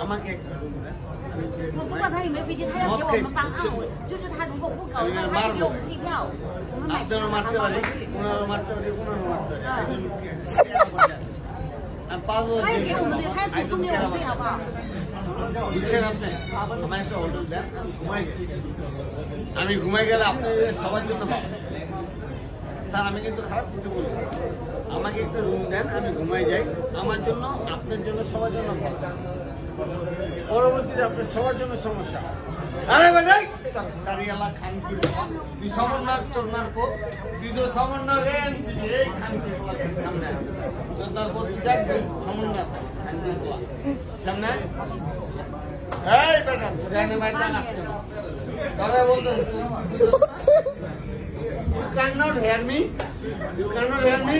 আমাকে একটা রুম দেন।我不管他有没有飞机，他要给我们办案，就是他如果不搞的话，他就给我们退票，我们买车 আপনারও 他 মারতে 包 পারি 回去。 ওনারও মারতে পারি ওনারও মারতে পারি আমি পারবো 他也给我们退，他也主动给我们退，好不好？ বুঝছেন আপনি আমার একটা হোটেল দেন আমি ঘুমাই গেলে আপনাদের সবার জন্য ভালো স্যার আমি কিন্তু খারাপ কিছু বলি না। আমাকে একটা রুম দেন আমি ঘুমাই যাই আমার জন্য আপনার জন্য সবার জন্য ভালো পরবর্তীতে আপনার সবার জন্য সমস্যা আরে ভাই দাঁড়িয়ালা খান কি তুই সমন্বয় চলনার পর তুই তো সমন্বয় রেঞ্জি এই খান কি সামনে চলনার পর তুই দেখ সমন্বয় খান কি সামনে এই বেটা জানে মাইটা আসছে তবে বলতো you cannot hear me you cannot hear me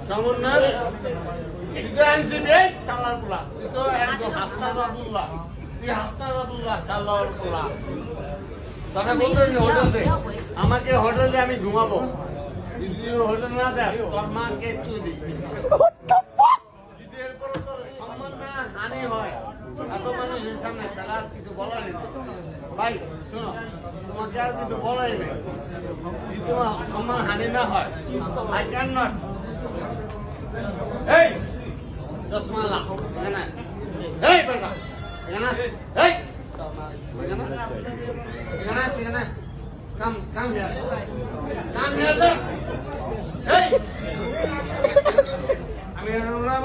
সমন্বয় তুই তো আনছিস শালার পোলা তুই তো একদম হাফতার আব্দুল্লাহ তুই হাফতার আব্দুল্লাহ শালার পোলা তবে বলতো হোটেলে আমাকে হোটেলে আমি ঘুমাবো যদি হোটেল না দেয় তোর মাকে চুরি যদি এরপর তোর সম্মান না হানি হয় এত মানুষের সামনে তাহলে আর কিছু বলার নেই ভাই শোনো তোমাকে আর কিছু বলাই নেই যদি তোমার সম্মান হানি না হয় আই ক্যান নট এই দশমালা এখানে এই বেটা এখানে এই এখানে come here hey আমি এরকম না